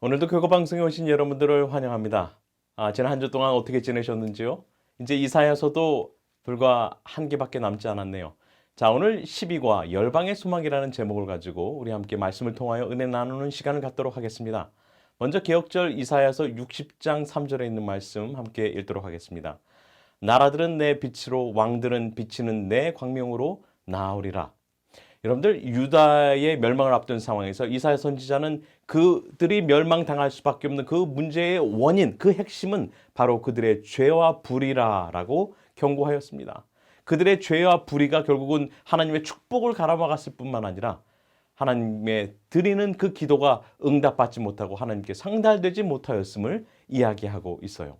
오늘도 교과방송에 오신 여러분들을 환영합니다. 지난 한 주 동안 어떻게 지내셨는지요? 이제 이사야서도 불과 한 개밖에 남지 않았네요. 자, 오늘 12과 열방의 소망이라는 제목을 가지고 우리 함께 말씀을 통하여 은혜 나누는 시간을 갖도록 하겠습니다. 먼저 개역절 이사야서 60장 3절에 있는 말씀 함께 읽도록 하겠습니다. 나라들은 내 빛으로 왕들은 비치는 내 광명으로 나아오리라. 여러분들, 유다의 멸망을 앞둔 상황에서 이사야 선지자는 그들이 멸망당할 수밖에 없는 그 문제의 원인, 그 핵심은 바로 그들의 죄와 불의라라고 경고하였습니다. 그들의 죄와 불의가 결국은 하나님의 축복을 가로막았을 뿐만 아니라 하나님의 드리는 그 기도가 응답받지 못하고 하나님께 상달되지 못하였음을 이야기하고 있어요.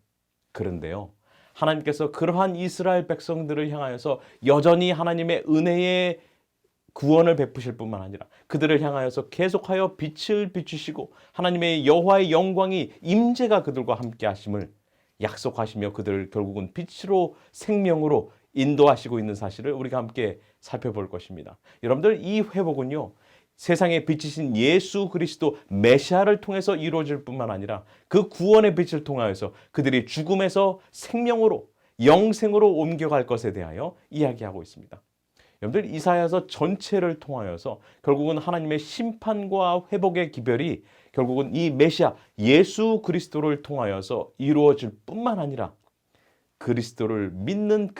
그런데요, 하나님께서 그러한 이스라엘 백성들을 향하여서 여전히 하나님의 은혜의 구원을 베푸실 뿐만 아니라 그들을 향하여서 계속하여 빛을 비추시고 하나님의 여호와의 영광이 임재가 그들과 함께 하심을 약속하시며 그들을 결국은 빛으로 생명으로 인도하시고 있는 사실을 우리가 함께 살펴볼 것입니다. 여러분들, 이 회복은요, 세상에 빛이신 예수 그리스도 메시아를 통해서 이루어질 뿐만 아니라 그 구원의 빛을 통하여서 그들이 죽음에서 생명으로 영생으로 옮겨갈 것에 대하여 이야기하고 있습니다. 여러분들, 이사야서 전체를 통하여서 결국은 하나님의 심판과 회복의 기별이 결국은 이 메시아 예수 그리스도를 통하여서 이루어질 뿐만 아니라 그리스도를 믿는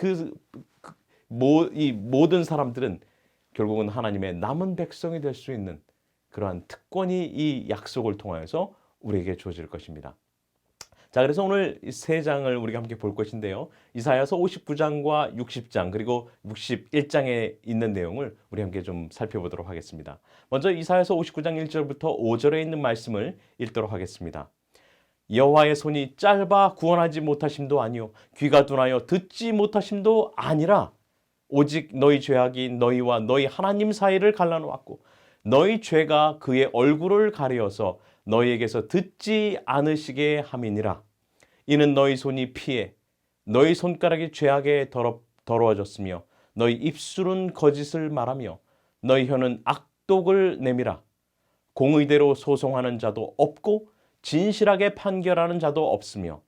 이 모든 사람들은 결국은 하나님의 남은 백성이 될 수 있는 그러한 특권이 이 약속을 통하여서 우리에게 주어질 것입니다. 자, 그래서 오늘 세 장을 우리가 함께 볼 것인데요. 이사야서 59장과 60장 그리고 61장에 있는 내용을 우리 함께 좀 살펴보도록 하겠습니다. 먼저 이사야서 59장 1절부터 5절에 있는 말씀을 읽도록 하겠습니다. 여호와의 손이 짧아 구원하지 못하심도 아니요 귀가 둔하여 듣지 못하심도 아니라 오직 너희 죄악이 너희와 너희 하나님 사이를 갈라놓았고 너희 죄가 그의 얼굴을 가리어서 너희에게서 듣지 않으시게 함이니라. 이는 너희 손이 피해 너희 손가락이 죄악에 더러워졌으며 너희 입술은 거짓을 말하며 너희 혀는 악독을 내밀어 공의대로 소송하는 자도 없고 진실하게 판결하는 자도 없으며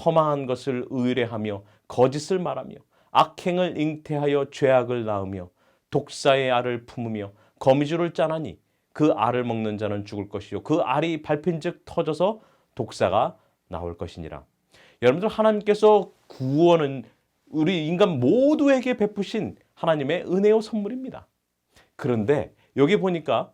허망한 것을 의뢰하며 거짓을 말하며 악행을 잉태하여 죄악을 낳으며 독사의 알을 품으며 거미줄을 짜나니 그 알을 먹는 자는 죽을 것이요 그 알이 밟힌즉 터져서 독사가 나올 것이니라. 여러분들, 하나님께서 구원은 우리 인간 모두에게 베푸신 하나님의 은혜의 선물입니다. 그런데 여기 보니까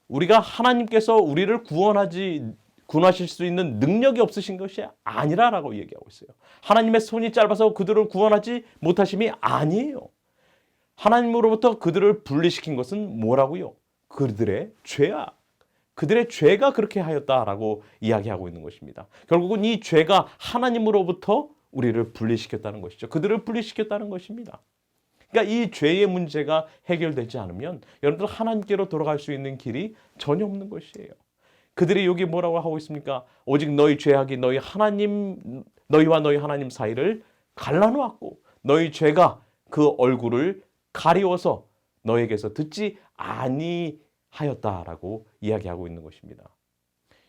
우리가 하나님께서 우리를 구원하실 수 있는 능력이 없으신 것이 아니라라고 얘기하고 있어요. 하나님의 손이 짧아서 그들을 구원하지 못하심이 아니에요. 하나님으로부터 그들을 분리시킨 것은 뭐라고요? 그들의 죄야. 그들의 죄가 그렇게 하였다라고 이야기하고 있는 것입니다. 결국은 이 죄가 하나님으로부터 우리를 분리시켰다는 것이죠. 그들을 분리시켰다는 것입니다. 그러니까 이 죄의 문제가 해결되지 않으면 여러분들 하나님께로 돌아갈 수 있는 길이 전혀 없는 것이에요. 그들이 여기 뭐라고 하고 있습니까? 오직 너희 죄악이 너희와 너희 하나님 사이를 갈라놓았고 너희 죄가 그 얼굴을 가리워서 너에게서 듣지 아니하였다라고 이야기하고 있는 것입니다.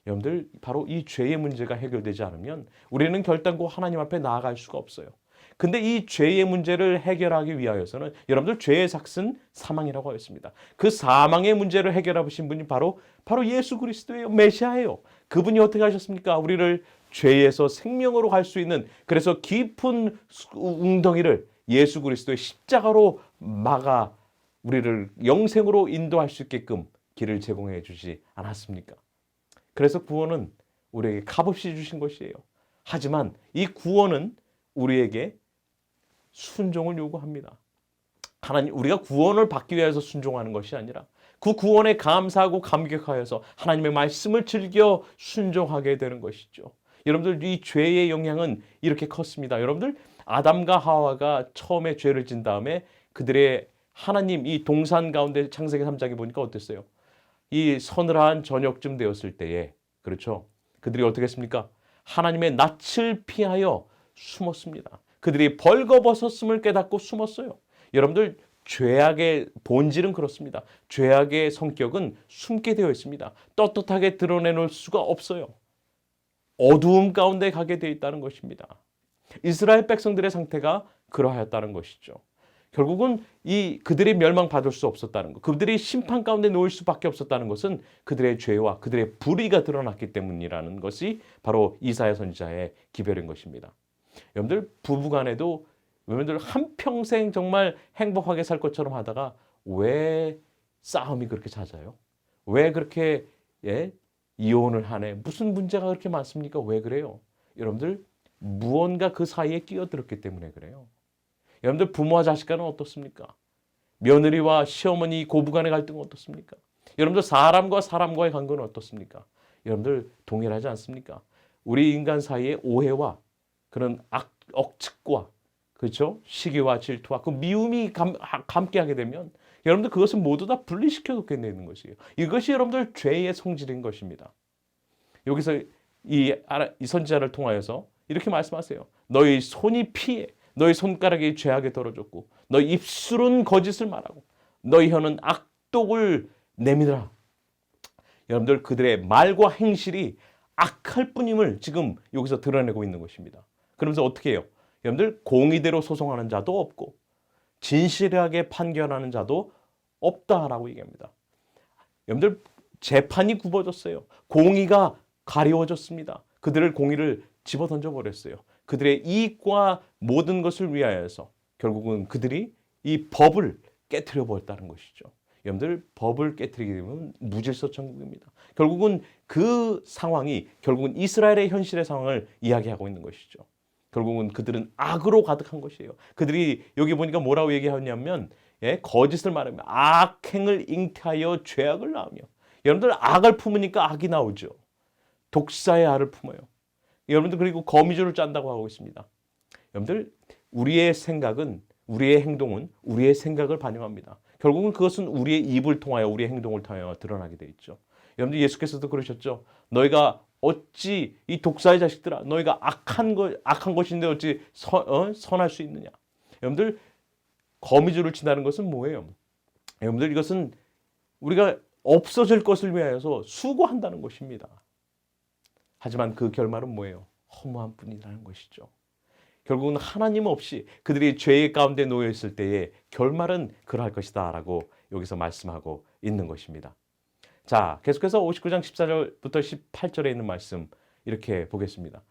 여러분들, 바로 이 죄의 문제가 해결되지 않으면 우리는 결단코 하나님 앞에 나아갈 수가 없어요. 근데 이 죄의 문제를 해결하기 위하여서는 여러분들 죄의 삭은 사망이라고 하였습니다. 그 사망의 문제를 해결하신 분이 바로 예수 그리스도예요. 메시아예요. 그분이 어떻게 하셨습니까? 우리를 죄에서 생명으로 갈 수 있는, 그래서 깊은 웅덩이를 예수 그리스도의 십자가로 막아 우리를 영생으로 인도할 수 있게끔 길을 제공해 주지 않았습니까? 그래서 구원은 우리에게 값없이 주신 것이에요. 하지만 이 구원은 우리에게 순종을 요구합니다. 우리가 구원을 받기 위해서 순종하는 것이 아니라 그 구원에 감사하고 감격하여서 하나님의 말씀을 즐겨 순종하게 되는 것이죠. 여러분들, 이 죄의 영향은 이렇게 컸습니다. 여러분들, 아담과 하와가 처음에 죄를 진 다음에 그들의 하나님, 이 동산 가운데 창세기 3장에 보니까 어땠어요? 이 서늘한 저녁쯤 되었을 때에, 그렇죠, 그들이 어떻게 했습니까? 하나님의 낯을 피하여 숨었습니다. 그들이 벌거벗었음을 깨닫고 숨었어요. 여러분들, 죄악의 본질은 그렇습니다. 죄악의 성격은 숨게 되어 있습니다. 떳떳하게 드러내놓을 수가 없어요. 어두움 가운데 가게 되어 있다는 것입니다. 이스라엘 백성들의 상태가 그러하였다는 것이죠. 결국은 그들이 멸망받을 수 없었다는 것, 그들이 심판 가운데 놓일 수밖에 없었다는 것은 그들의 죄와 그들의 불의가 드러났기 때문이라는 것이 바로 이사야 선지자의 기별인 것입니다. 여러분들 부부간에도 여러분들 한평생 정말 행복하게 살 것처럼 하다가 왜 싸움이 그렇게 잦아요? 왜 그렇게 이혼을 하네? 무슨 문제가 그렇게 많습니까? 왜 그래요? 여러분들 무언가 그 사이에 끼어들었기 때문에 그래요. 여러분들 부모와 자식 간은 어떻습니까? 며느리와 시어머니 고부간의 갈등은 어떻습니까? 여러분들 사람과 사람과의 관계는 어떻습니까? 여러분들 동일하지 않습니까? 우리 인간 사이에 오해와 그런 억측과 그렇죠? 시기와 질투와 그 미움이 함께하게 되면 여러분들 그것은 모두 다 분리시켜 놓게 되는 것이에요. 이것이 여러분들 죄의 성질인 것입니다. 여기서 이 선지자를 통하여서 이렇게 말씀하세요. 너희 손이 피해 너희 손가락이 죄악에 더러졌고 너희 입술은 거짓을 말하고 너희 혀는 악독을 내밀으라. 여러분들 그들의 말과 행실이 악할 뿐임을 지금 여기서 드러내고 있는 것입니다. 그러면서 어떻게 해요? 여러분들 공의대로 소송하는 자도 없고 진실하게 판결하는 자도 없다라고 얘기합니다. 여러분들 재판이 굽어졌어요. 공의가 가리워졌습니다. 그들을 공의를 집어던져 버렸어요. 그들의 이익과 모든 것을 위하여서 결국은 그들이 이 법을 깨트려 버렸다는 것이죠. 여러분들 법을 깨트리게 되면 무질서 천국입니다. 결국은 그 상황이 결국은 이스라엘의 현실의 상황을 이야기하고 있는 것이죠. 결국은 그들은 악으로 가득한 것이에요. 그들이 여기 보니까 뭐라고 얘기하냐면 거짓을 말하며 악행을 잉태하여 죄악을 낳으며 여러분들 악을 품으니까 악이 나오죠. 독사의 알을 품어요. 여러분들 그리고 거미줄을 짠다고 하고 있습니다. 여러분들 우리의 생각은 우리의 행동은 우리의 생각을 반영합니다. 결국은 그것은 우리의 입을 통하여 우리의 행동을 통하여 드러나게 돼 있죠. 여러분들 예수께서도 그러셨죠. 너희가 어찌 이 독사의 자식들아 너희가 악한 것인데 어찌 선할 수 있느냐. 여러분들 거미줄을 친다는 것은 뭐예요? 여러분들 이것은 우리가 없어질 것을 위하여서 수고한다는 것입니다. 하지만 그 결말은 뭐예요? 허무한 뿐이라는 것이죠. 결국은 하나님 없이 그들이 죄의 가운데 놓여 있을 때의 결말은 그러할 것이다 라고 여기서 말씀하고 있는 것입니다. 자, 계속해서 59장 14절부터 18절에 있는 말씀 이렇게 보겠습니다.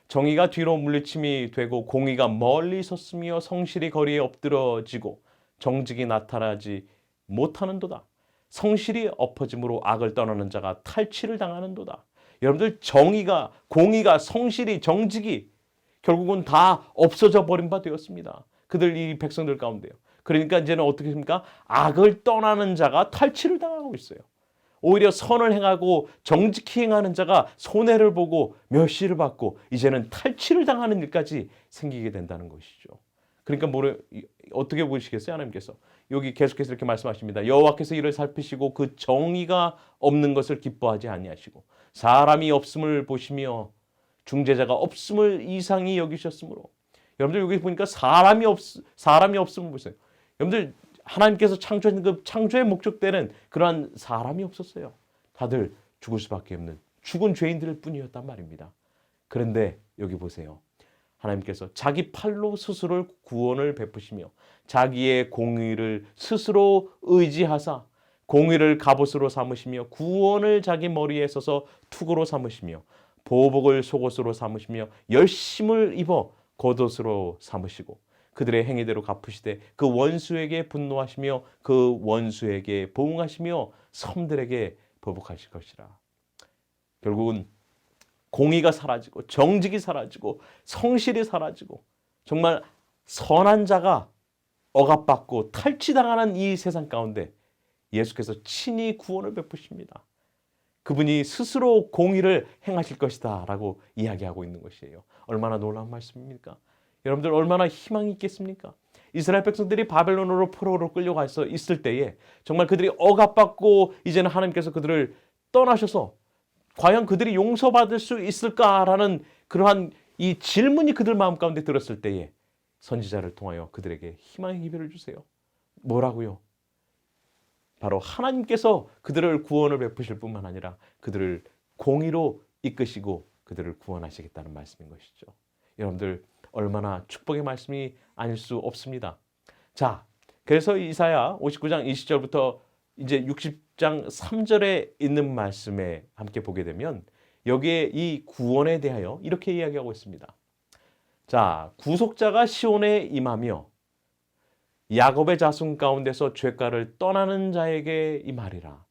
정의가 뒤로 물리침이 되고 공의가 멀리 섰으며 성실이 거리에 엎드러지고 정직이 나타나지 못하는도다. 성실이 엎어짐으로 악을 떠나는 자가 탈취를 당하는도다. 여러분들 정의가 공의가 성실이 정직이 결국은 다 없어져 버린 바 되었습니다. 그들 이 백성들 가운데요. 그러니까 이제는 어떻게 됩니까? 악을 떠나는 자가 탈취를 당하고 있어요. 오히려 선을 행하고 정직히 행하는 자가 손해를 보고 멸시를 받고 이제는 탈취를 당하는 일까지 생기게 된다는 것이죠. 그러니까 어떻게 보시겠어요? 하나님께서 여기 계속해서 이렇게 말씀하십니다. 여호와께서 이를 살피시고 그 정의가 없는 것을 기뻐하지 아니하시고 사람이 없음을 보시며 중재자가 없음을 이상히 여기셨으므로. 여러분들 여기 보니까 사람이 없음을 보세요. 여러분들 하나님께서 창조하신 그 창조의 목적대는 그러한 사람이 없었어요. 다들 죽을 수밖에 없는 죽은 죄인들 뿐이었단 말입니다. 그런데 여기 보세요. 하나님께서 자기 팔로 스스로 구원을 베푸시며 자기의 공의를 스스로 의지하사 공의를 갑옷으로 삼으시며 구원을 자기 머리에 써서 투구로 삼으시며 보복을 속옷으로 삼으시며 열심을 입어 겉옷으로 삼으시고 그들의 행위대로 갚으시되 그 원수에게 분노하시며 그 원수에게 보응하시며 섬들에게 보복하실 것이라. 결국은 공의가 사라지고 정직이 사라지고 성실이 사라지고 정말 선한 자가 억압받고 탈취당하는 이 세상 가운데 예수께서 친히 구원을 베푸십니다. 그분이 스스로 공의를 행하실 것이다 라고 이야기하고 있는 것이에요. 얼마나 놀라운 말씀입니까? 여러분들 얼마나 희망이 있겠습니까? 이스라엘 백성들이 바벨론으로 포로로 끌려가 있을 때에 정말 그들이 억압받고 이제는 하나님께서 그들을 떠나셔서 과연 그들이 용서받을 수 있을까라는 그러한 이 질문이 그들 마음 가운데 들었을 때에 선지자를 통하여 그들에게 희망의 기별을 주세요. 뭐라고요? 바로 하나님께서 그들을 구원을 베푸실 뿐만 아니라 그들을 공의로 이끄시고 그들을 구원하시겠다는 말씀인 것이죠. 여러분들 얼마나 축복의 말씀이 아닐 수 없습니다. 자, 그래서 이사야 59장 20절부터 이제 60장 3절에 있는 말씀에 함께 보게 되면 여기에 이 구원에 대하여 이렇게 이야기하고 있습니다. 자, 구속자가 시온에 임하며 야곱의 자손 가운데서 죄가를 떠나는 자에게 임하리라.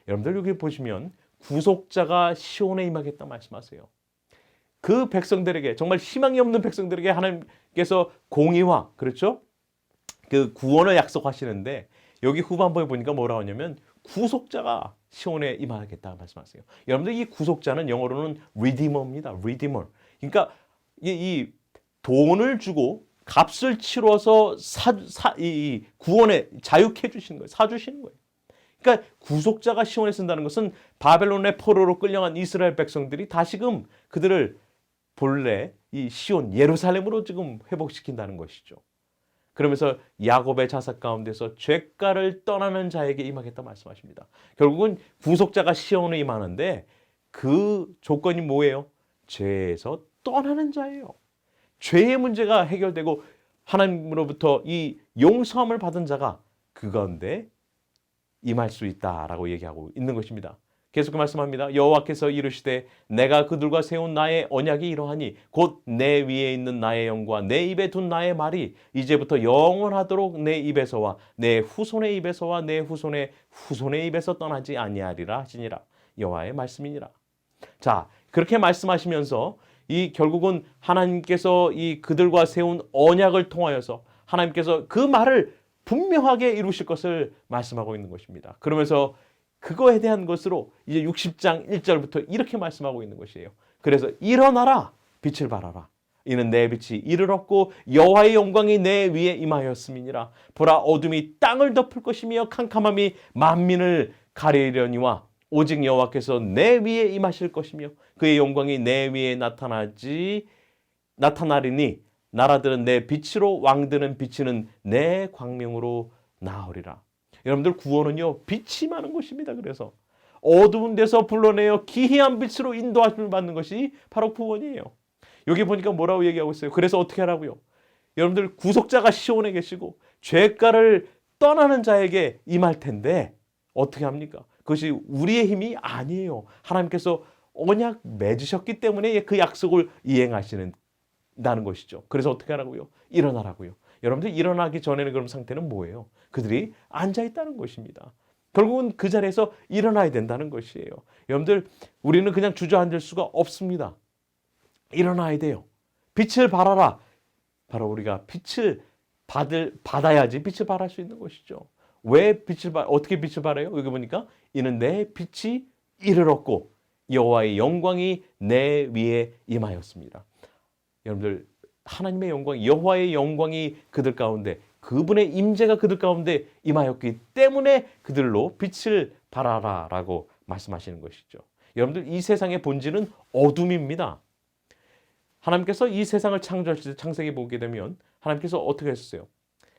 여러분들 여기 보시면 구속자가 시온에 임하겠다 말씀하세요. 그 백성들에게 정말 희망이 없는 백성들에게 하나님께서 공의와 그렇죠? 그 구원을 약속하시는데 여기 후반부에 보니까 뭐라고 하냐면 구속자가 시온에 임하겠다 말씀하세요. 여러분들 이 구속자는 영어로는 redeemer입니다. redeemer. 그러니까 이 돈을 주고 값을 치러서 이 구원에 자유케 해주시는 거예요. 사주시는 거예요. 그러니까 구속자가 시온에 쓴다는 것은 바벨론의 포로로 끌려간 이스라엘 백성들이 다시금 그들을 본래 이 시온 예루살렘으로 지금 회복시킨다는 것이죠. 그러면서 야곱의 자손 가운데서 죄가를 떠나는 자에게 임하겠다 말씀하십니다. 결국은 구속자가 시온에 임하는데 그 조건이 뭐예요? 죄에서 떠나는 자예요. 죄의 문제가 해결되고 하나님으로부터 이 용서함을 받은 자가 그 가운데 임할 수 있다라고 얘기하고 있는 것입니다. 계속 그 말씀합니다. 여호와께서 이르시되 내가 그들과 세운 나의 언약이 이러하니 곧 내 위에 있는 나의 영과 내 입에 둔 나의 말이 이제부터 영원하도록 내 입에서와 내 후손의 입에서와 내 후손의 후손의 입에서 떠나지 아니하리라 하시니라. 여호와의 말씀이니라. 자, 그렇게 말씀하시면서 이 결국은 하나님께서 이 그들과 세운 언약을 통하여서 하나님께서 그 말을 분명하게 이루실 것을 말씀하고 있는 것입니다. 그러면서 그거에 대한 것으로 이제 60장 1절부터 이렇게 말씀하고 있는 것이에요. 그래서 일어나라 빛을 발하라. 이는 내 빛이 이를 얻고 여호와의 영광이 내 위에 임하였음이니라. 보라 어둠이 땅을 덮을 것이며 캄캄함이 만민을 가리려니와 오직 여호와께서 내 위에 임하실 것이며 그의 영광이 내 위에 나타나리니 나라들은 내 빛으로 왕들은 비치는 내 광명으로 나으리라. 여러분들 구원은요 빛이 많은 것입니다. 그래서 어두운 데서 불러내어 기이한 빛으로 인도하심을 받는 것이 바로 구원이에요. 여기 보니까 뭐라고 얘기하고 있어요? 그래서 어떻게 하라고요? 여러분들 구속자가 시온에 계시고 죄가를 떠나는 자에게 임할 텐데 어떻게 합니까? 그것이 우리의 힘이 아니에요. 하나님께서 언약 맺으셨기 때문에 그 약속을 이행하시는 다는 것이죠. 그래서 어떻게 하라고요? 일어나라고요. 여러분들 일어나기 전에는 그럼 상태는 뭐예요? 그들이 앉아 있다는 것입니다. 결국은 그 자리에서 일어나야 된다는 것이에요. 여러분들 우리는 그냥 주저앉을 수가 없습니다. 일어나야 돼요. 빛을 발하라. 바로 우리가 빛을 받아야지 빛을 발할 수 있는 것이죠. 왜 어떻게 빛을 발해요? 여기 보니까 이는 내 빛이 이를 얻고 여호와의 영광이 내 위에 임하였습니다. 여러분들 하나님의 영광, 여호와의 영광이 그들 가운데 그분의 임재가 그들 가운데 임하였기 때문에 그들로 빛을 발하라라고 말씀하시는 것이죠. 여러분들 이 세상의 본질은 어둠입니다. 하나님께서 이 세상을 창조하실 때 창세기 보게 되면 하나님께서 어떻게 하셨어요?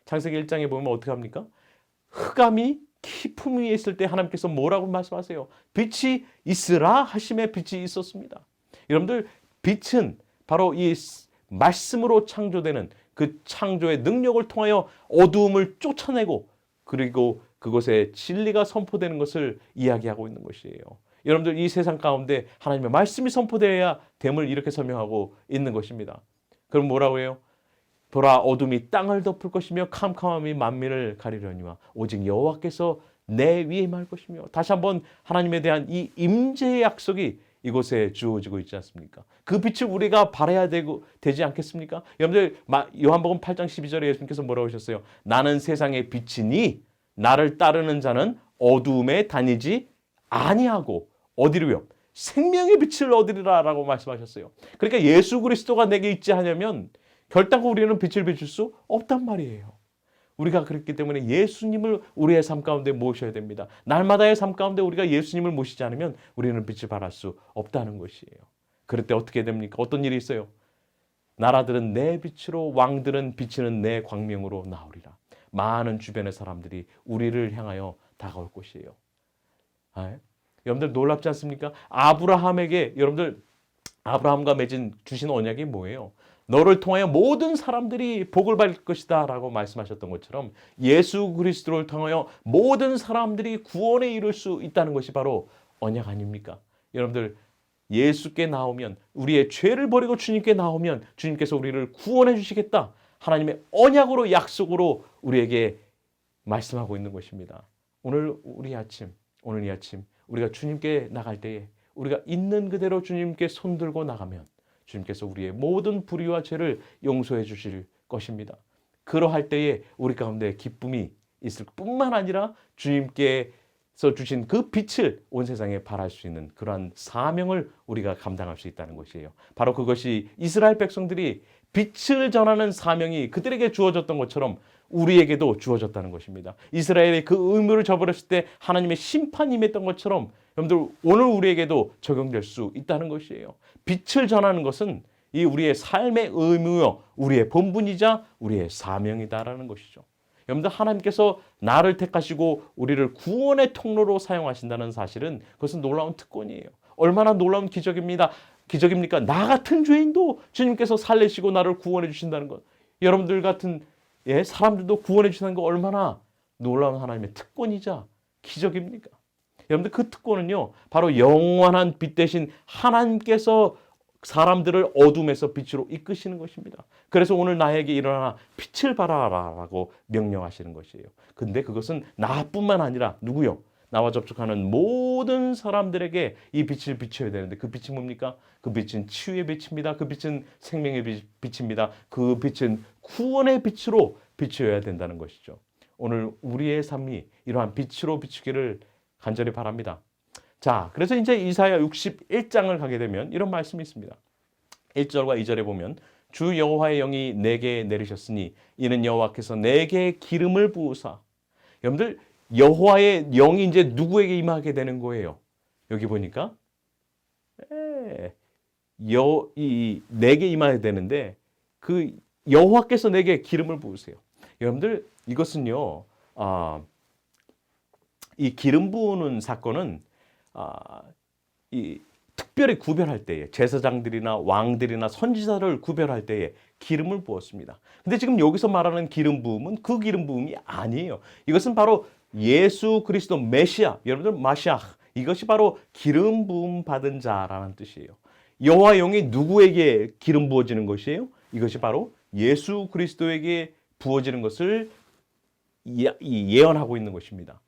창세기 1장에 보면 어떻게 합니까? 흑암이 깊음 위에 있을 때 하나님께서 뭐라고 말씀하세요? 빛이 있으라 하심에 빛이 있었습니다. 여러분들 빛은 바로 이 말씀으로 창조되는 그 창조의 능력을 통하여 어두움을 쫓아내고 그리고 그곳에 진리가 선포되는 것을 이야기하고 있는 것이에요. 여러분들 이 세상 가운데 하나님의 말씀이 선포되어야 됨을 이렇게 설명하고 있는 것입니다. 그럼 뭐라고 해요? 보라 어둠이 땅을 덮을 것이며 캄캄함이 만민을 가리려니와 오직 여호와께서 내 위에 임할 것이며 다시 한번 하나님에 대한 이 임재의 약속이 이곳에 주어지고 있지 않습니까? 그 빛을 우리가 발해야 되지 않겠습니까? 여러분들 요한복음 8장 12절에 예수님께서 뭐라고 하셨어요? 나는 세상의 빛이니 나를 따르는 자는 어두움에 다니지 아니하고 어디로요? 생명의 빛을 얻으리라라고 말씀하셨어요. 그러니까 예수 그리스도가 내게 있지 않으면 결단코 우리는 빛을 비출 수 없단 말이에요. 우리가 그렇기 때문에 예수님을 우리의 삶 가운데 모셔야 됩니다. 날마다의 삶 가운데 우리가 예수님을 모시지 않으면 우리는 빛을 발할 수 없다는 것이에요. 그럴 때 어떻게 됩니까? 어떤 일이 있어요? 나라들은 내 빛으로 왕들은 비치는 내 광명으로 나오리라. 많은 주변의 사람들이 우리를 향하여 다가올 것이에요. 여러분들 놀랍지 않습니까? 아브라함에게 여러분들 아브라함과 맺은 주신 언약이 뭐예요? 너를 통하여 모든 사람들이 복을 받을 것이다 라고 말씀하셨던 것처럼 예수 그리스도를 통하여 모든 사람들이 구원에 이룰 수 있다는 것이 바로 언약 아닙니까? 여러분들 예수께 나오면 우리의 죄를 버리고 주님께 나오면 주님께서 우리를 구원해 주시겠다. 하나님의 언약으로 약속으로 우리에게 말씀하고 있는 것입니다. 오늘 이 아침 우리가 주님께 나갈 때에 우리가 있는 그대로 주님께 손들고 나가면 주님께서 우리의 모든 불의와 죄를 용서해 주실 것입니다. 그러할 때에 우리 가운데 기쁨이 있을 뿐만 아니라 주님께서 주신 그 빛을 온 세상에 발할 수 있는 그러한 사명을 우리가 감당할 수 있다는 것이에요. 바로 그것이 이스라엘 백성들이 빛을 전하는 사명이 그들에게 주어졌던 것처럼 우리에게도 주어졌다는 것입니다. 이스라엘의 그 의무를 저버렸을 때 하나님의 심판이 임했던 것처럼 여러분들 오늘 우리에게도 적용될 수 있다는 것이에요. 빛을 전하는 것은 이 우리의 삶의 의무요, 우리의 본분이자 우리의 사명이다라는 것이죠. 여러분들 하나님께서 나를 택하시고 우리를 구원의 통로로 사용하신다는 사실은 그것은 놀라운 특권이에요. 얼마나 놀라운 기적입니까? 나 같은 죄인도 주님께서 살리시고 나를 구원해 주신다는 것. 여러분들 같은 사람들도 구원해 주신다는 거 얼마나 놀라운 하나님의 특권이자 기적입니까? 여러분들 그 특권은요, 바로 영원한 빛 대신 하나님께서 사람들을 어둠에서 빛으로 이끄시는 것입니다. 그래서 오늘 나에게 일어나 빛을 발하라라고 명령하시는 것이에요. 근데 그것은 나뿐만 아니라 누구요? 나와 접촉하는 모든 사람들에게 이 빛을 비춰야 되는데 그 빛이 뭡니까? 그 빛은 치유의 빛입니다. 그 빛은 생명의 빛입니다. 그 빛은 구원의 빛으로 비춰야 된다는 것이죠. 오늘 우리의 삶이 이러한 빛으로 비추기를 간절히 바랍니다. 자, 그래서 이제 이사야 61장을 가게 되면 이런 말씀이 있습니다. 1절과 2절에 보면 주 여호와의 영이 내게 내리셨으니 이는 여호와께서 내게 기름을 부으사. 여러분들 여호와의 영이 이제 누구에게 임하게 되는 거예요? 여기 보니까 내게 임하게 되는데 그 여호와께서 내게 기름을 부으세요. 여러분들 이것은요, 이 기름 부으는 사건은 이 특별히 구별할 때에 제사장들이나 왕들이나 선지자를 구별할 때에 기름을 부었습니다. 근데 지금 여기서 말하는 기름 부음은 그 기름 부음이 아니에요. 이것은 바로 예수 그리스도 메시아, 여러분들 마시아, 이것이 바로 기름 부음 받은 자라는 뜻이에요. 여호와 영이 누구에게 기름 부어지는 것이에요? 이것이 바로 예수 그리스도에게 부어지는 것을 예언하고 있는 것입니다.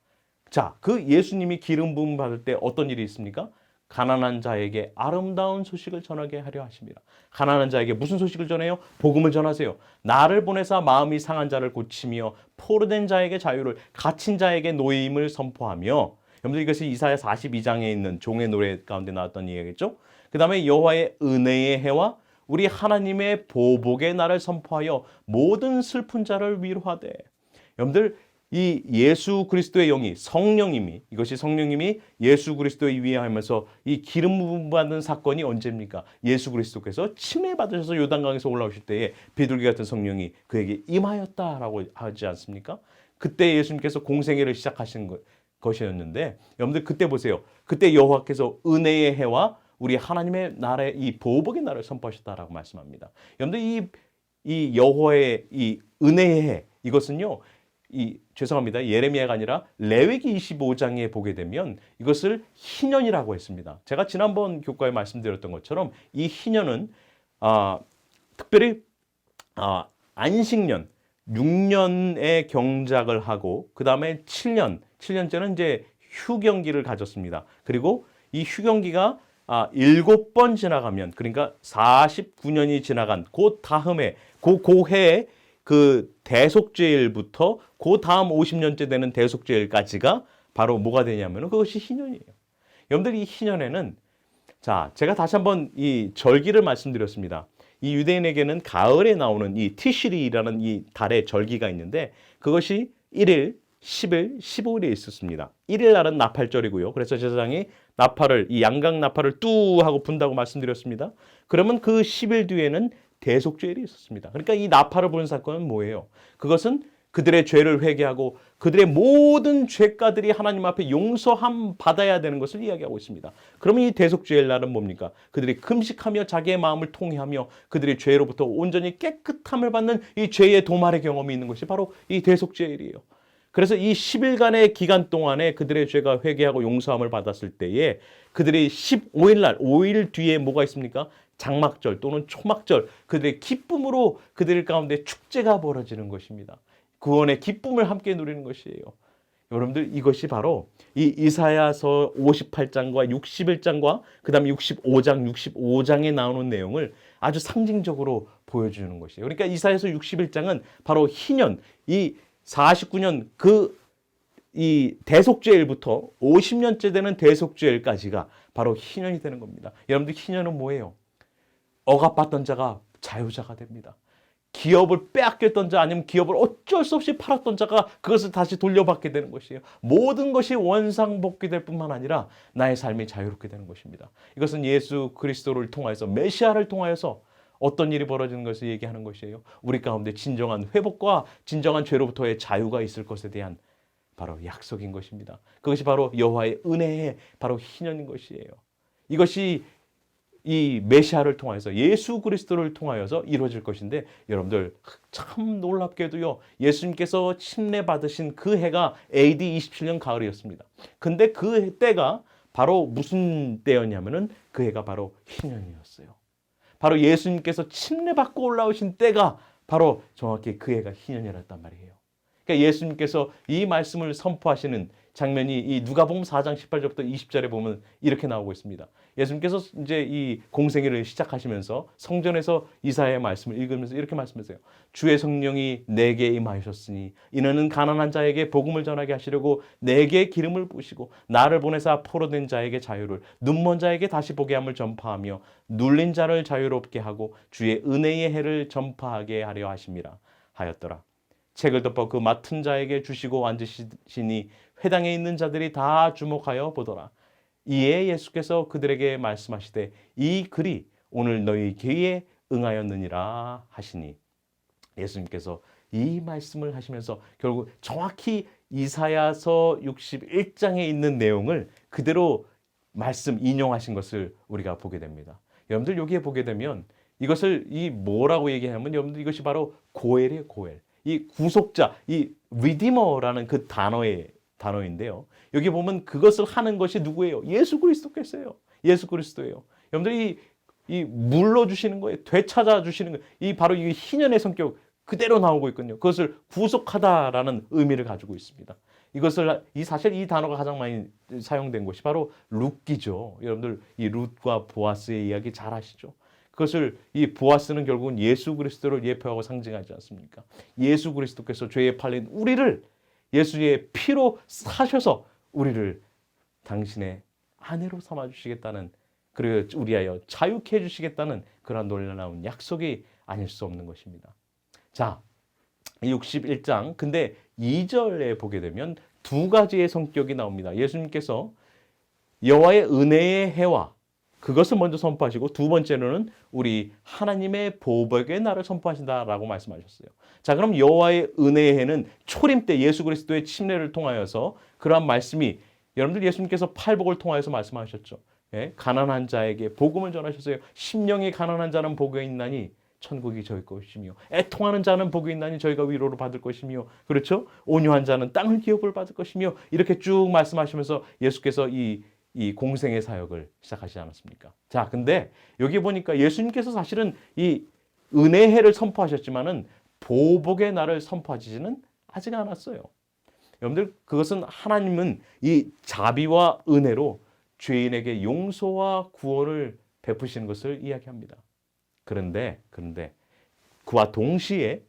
자, 그 예수님이 기름 부음 받을 때 어떤 일이 있습니까? 가난한 자에게 아름다운 소식을 전하게 하려 하십니다. 가난한 자에게 무슨 소식을 전해요? 복음을 전하세요. 나를 보내사 마음이 상한 자를 고치며 포로된 자에게 자유를, 갇힌 자에게 노임을 선포하며. 여러분들 이것이 이사야 42장에 있는 종의 노래 가운데 나왔던 이야기겠죠? 그 다음에 여호와의 은혜의 해와 우리 하나님의 보복의 날을 선포하여 모든 슬픈 자를 위로하되. 여러분들 이 예수 그리스도의 영이 이것이 성령님이 예수 그리스도에 위하면서 이 기름 부음 받는 사건이 언제입니까? 예수 그리스도께서 침례 받으셔서 요단강에서 올라오실 때에 비둘기 같은 성령이 그에게 임하였다라고 하지 않습니까? 그때 예수님께서 공생애를 시작하신 것이었는데 여러분들 그때 보세요. 그때 여호와께서 은혜의 해와 우리 하나님의 날의 이 보복의 날을 선포하셨다라고 말씀합니다. 여러분들 이 여호와의 이 은혜의 해, 이것은요, 죄송합니다. 예레미야가 아니라 레위기 25장에 보게 되면 이것을 희년이라고 했습니다. 제가 지난번 교과에 말씀드렸던 것처럼 이 희년은 특별히 안식년 6년의 경작을 하고 그 다음에 7년째는 이제 휴경기를 가졌습니다. 그리고 이 휴경기가 7번 지나가면, 그러니까 49년이 지나간 그 다음에 그 해에 그 대속죄일부터 그 다음 50년째 되는 대속죄일까지가 바로 뭐가 되냐면 그것이 희년이에요. 여러분들 이 희년에는, 자, 제가 다시 한번 이 절기를 말씀드렸습니다. 이 유대인에게는 가을에 나오는 이 티시리라는 이 달의 절기가 있는데 그것이 1일, 10일, 15일에 있었습니다. 1일 날은 나팔절이고요. 그래서 제사장이 나팔을, 이 양각 나팔을 뚜 하고 분다고 말씀드렸습니다. 그러면 그 10일 뒤에는 대속죄일이 있었습니다. 그러니까 이 나팔을 부는 사건은 뭐예요? 그것은 그들의 죄를 회개하고 그들의 모든 죄가들이 하나님 앞에 용서함 받아야 되는 것을 이야기하고 있습니다. 그러면 이 대속죄의 날은 뭡니까? 그들이 금식하며 자기의 마음을 통회하며 그들의 죄로부터 온전히 깨끗함을 받는 이 죄의 도말의 경험이 있는 것이 바로 이 대속죄일이에요. 그래서 이 10일간의 기간 동안에 그들의 죄가 회개하고 용서함을 받았을 때에 그들이 15일 날, 5일 뒤에 뭐가 있습니까? 장막절 또는 초막절, 그들의 기쁨으로 그들 가운데 축제가 벌어지는 것입니다. 구원의 기쁨을 함께 누리는 것이에요. 여러분들, 이것이 바로 이 이사야서 58장과 61장과 그 다음에 65장에 나오는 내용을 아주 상징적으로 보여주는 것이에요. 그러니까 이사야서 61장은 바로 희년, 이 49년 이 대속죄일부터 50년째 되는 대속죄일까지가 바로 희년이 되는 겁니다. 여러분들, 희년은 뭐예요? 억압받던 자가 자유자가 됩니다. 기업을 빼앗겼던 자 아니면 기업을 어쩔 수 없이 팔았던 자가 그것을 다시 돌려받게 되는 것이에요. 모든 것이 원상복귀될 뿐만 아니라 나의 삶이 자유롭게 되는 것입니다. 이것은 예수 그리스도를 통하여서, 메시아를 통하여서 어떤 일이 벌어지는 것을 얘기하는 것이에요. 우리 가운데 진정한 회복과 진정한 죄로부터의 자유가 있을 것에 대한 바로 약속인 것입니다. 그것이 바로 여호와의 은혜의 바로 희년인 것이에요. 이것이 이 메시아를 통하여서, 예수 그리스도를 통하여서 이루어질 것인데, 여러분들 참 놀랍게도요, 예수님께서 침례 받으신 그 해가 AD 27년 가을이었습니다. 근데 그 때가 바로 무슨 때였냐면은 그 해가 바로 희년이었어요. 바로 예수님께서 침례 받고 올라오신 때가 바로 정확히 그 해가 희년이었단 말이에요. 그러니까 예수님께서 이 말씀을 선포하시는 장면이 이 누가복음 4장 18절부터 20절에 보면 이렇게 나오고 있습니다. 예수님께서 이제 이 공생애를 시작하시면서 성전에서 이사야의 말씀을 읽으면서 이렇게 말씀하세요. 주의 성령이 내게 임하셨으니 이는 가난한 자에게 복음을 전하게 하시려고 내게 기름을 부으시고 나를 보내사 포로된 자에게 자유를, 눈먼 자에게 다시 보게 함을 전파하며 눌린 자를 자유롭게 하고 주의 은혜의 해를 전파하게 하려 하심이라 하였더라. 책을 덮어 그 맡은 자에게 주시고 앉으시니 회당에 있는 자들이 다 주목하여 보더라. 이에 예수께서 그들에게 말씀하시되 이 글이 오늘 너희 귀에 응하였느니라 하시니, 예수님께서 이 말씀을 하시면서 결국 정확히 이사야서 61장에 있는 내용을 그대로 말씀 인용하신 것을 우리가 보게 됩니다. 여러분들, 여기에 보게 되면 이것을 이 뭐라고 얘기하면, 여러분들 이것이 바로 고엘이에요. 고엘. 이 구속자, 이 리디머라는 그 단어인데요. 여기 보면 그것을 하는 것이 누구예요? 예수 그리스도께서요. 예수 그리스도예요. 여러분들이 이 물러주시는 거예요. 되찾아 주시는 거예요. 이 바로 이 희년의 성격 그대로 나오고 있거든요. 그것을 구속하다라는 의미를 가지고 있습니다. 사실 이 단어가 가장 많이 사용된 것이 바로 룻기죠. 여러분들 이 룻과 보아스의 이야기 잘 아시죠? 그것을, 이 보아스는 결국은 예수 그리스도를 예표하고 상징하지 않습니까? 예수 그리스도께서 죄에 팔린 우리를 예수의 피로 사셔서 우리를 당신의 아내로 삼아주시겠다는, 그리고 우리하여 자유케 해주시겠다는 그런 놀라운 약속이 아닐 수 없는 것입니다. 자, 61장 근데 2절에 보게 되면 두 가지의 성격이 나옵니다. 예수님께서 여호와의 은혜의 해와 그것을 먼저 선포하시고, 두 번째로는 우리 하나님의 보복의 날을 선포하신다라고 말씀하셨어요. 자, 그럼 여호와의 은혜의 해는 초림 때 예수 그리스도의 침례를 통하여서 그러한 말씀이, 여러분들 예수님께서 팔복을 통하여서 말씀하셨죠. 예? 가난한 자에게 복음을 전하셨어요. 심령이 가난한 자는 복이 있나니 천국이 저희 것이며, 애통하는 자는 복이 있나니 저희가 위로를 받을 것이며, 그렇죠? 온유한 자는 땅을 기업을 받을 것이며, 이렇게 쭉 말씀하시면서 예수께서 이 공생의 사역을 시작하시지 않았습니까? 자, 근데 여기 보니까 예수님께서 사실은 이 은혜의 해를 선포하셨지만은 보복의 날을 선포하시지는 아직 않았어요. 여러분들, 그것은 하나님은 이 자비와 은혜로 죄인에게 용서와 구원을 베푸시는 것을 이야기합니다. 그런데 그와 동시에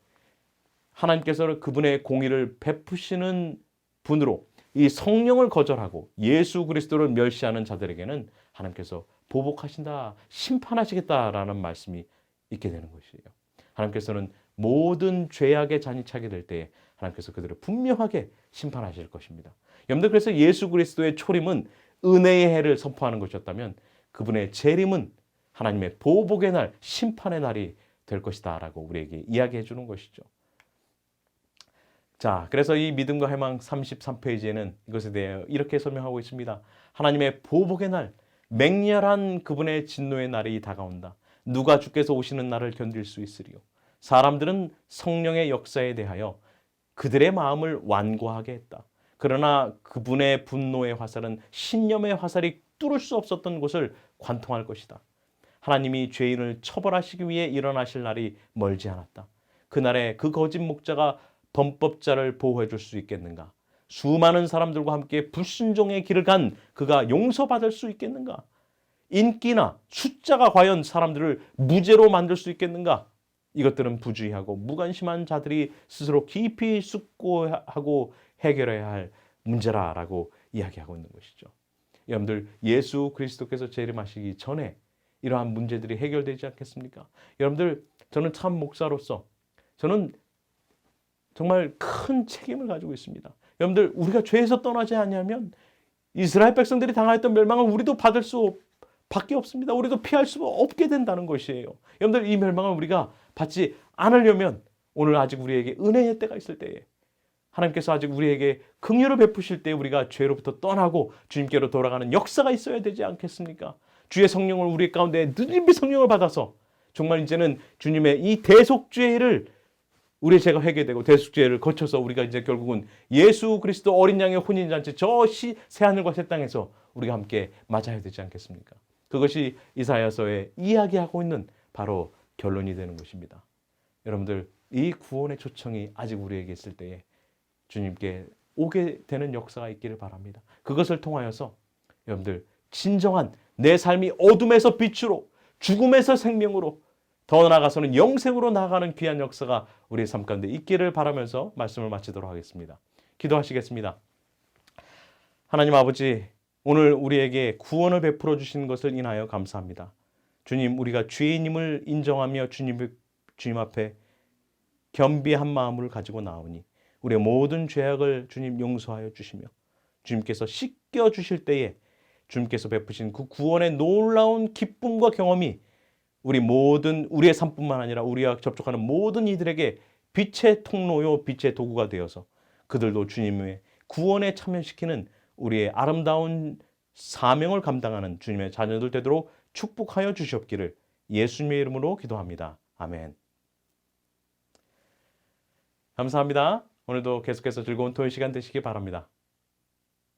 하나님께서는 그분의 공의를 베푸시는 분으로 이 성령을 거절하고 예수 그리스도를 멸시하는 자들에게는 하나님께서 보복하신다, 심판하시겠다라는 말씀이 있게 되는 것이에요. 하나님께서는 모든 죄악에 잔이 차게 될 때에 하나님께서 그들을 분명하게 심판하실 것입니다. 여러분들, 그래서 예수 그리스도의 초림은 은혜의 해를 선포하는 것이었다면 그분의 재림은 하나님의 보복의 날, 심판의 날이 될 것이다 라고 우리에게 이야기해 주는 것이죠. 자, 그래서 이 믿음과 희망 33페이지에는 이것에 대해 이렇게 설명하고 있습니다. 하나님의 보복의 날, 맹렬한 그분의 진노의 날이 다가온다. 누가 주께서 오시는 날을 견딜 수 있으리요. 사람들은 성령의 역사에 대하여 그들의 마음을 완고하게 했다. 그러나 그분의 분노의 화살은 신념의 화살이 뚫을 수 없었던 곳을 관통할 것이다. 하나님이 죄인을 처벌하시기 위해 일어나실 날이 멀지 않았다. 그날에 그 거짓 목자가 범법자를 보호해 줄 수 있겠는가? 수많은 사람들과 함께 불순종의 길을 간 그가 용서받을 수 있겠는가? 인기나 숫자가 과연 사람들을 무죄로 만들 수 있겠는가? 이것들은 부주의하고 무관심한 자들이 스스로 깊이 숙고하고 해결해야 할 문제라라고 이야기하고 있는 것이죠. 여러분들, 예수 그리스도께서 재림하시기 전에 이러한 문제들이 해결되지 않겠습니까? 여러분들, 저는 참 목사로서 저는 정말 큰 책임을 가지고 있습니다. 여러분들, 우리가 죄에서 떠나지 않으면 이스라엘 백성들이 당하였던 멸망을 우리도 받을 수밖에 없습니다. 우리도 피할 수 없게 된다는 것이에요. 여러분들, 이 멸망을 우리가 받지 않으려면 오늘 아직 우리에게 은혜의 때가 있을 때에, 하나님께서 아직 우리에게 긍휼을 베푸실 때 우리가 죄로부터 떠나고 주님께로 돌아가는 역사가 있어야 되지 않겠습니까? 주의 성령을 우리 가운데 느림의 성령을 받아서 정말 이제는 주님의 이 대속죄를 우리의 죄가 회개되고 대속죄를 거쳐서 우리가 이제 결국은 예수 그리스도 어린 양의 혼인잔치 저 새하늘과 새 땅에서 우리가 함께 맞아야 되지 않겠습니까? 그것이 이사야서에 이야기하고 있는 바로 결론이 되는 것입니다. 여러분들, 이 구원의 초청이 아직 우리에게 있을 때에 주님께 오게 되는 역사가 있기를 바랍니다. 그것을 통하여서 여러분들, 진정한 내 삶이 어둠에서 빛으로, 죽음에서 생명으로, 더 나아가서는 영생으로 나아가는 귀한 역사가 우리의 삶 가운데 있기를 바라면서 말씀을 마치도록 하겠습니다. 기도하시겠습니다. 하나님 아버지, 오늘 우리에게 구원을 베풀어 주신 것을 인하여 감사합니다. 주님, 우리가 죄인임을 인정하며 주님 앞에 겸비한 마음을 가지고 나오니 우리의 모든 죄악을 주님 용서하여 주시며 주님께서 씻겨 주실 때에 주님께서 베푸신 그 구원의 놀라운 기쁨과 경험이 우리의 삶뿐만 아니라 우리와 접촉하는 모든 이들에게 빛의 통로요, 빛의 도구가 되어서 그들도 주님의 구원에 참여시키는 우리의 아름다운 사명을 감당하는 주님의 자녀들 되도록 축복하여 주시옵기를 예수님의 이름으로 기도합니다. 아멘. 감사합니다. 오늘도 계속해서 즐거운 토요일 시간 되시기 바랍니다.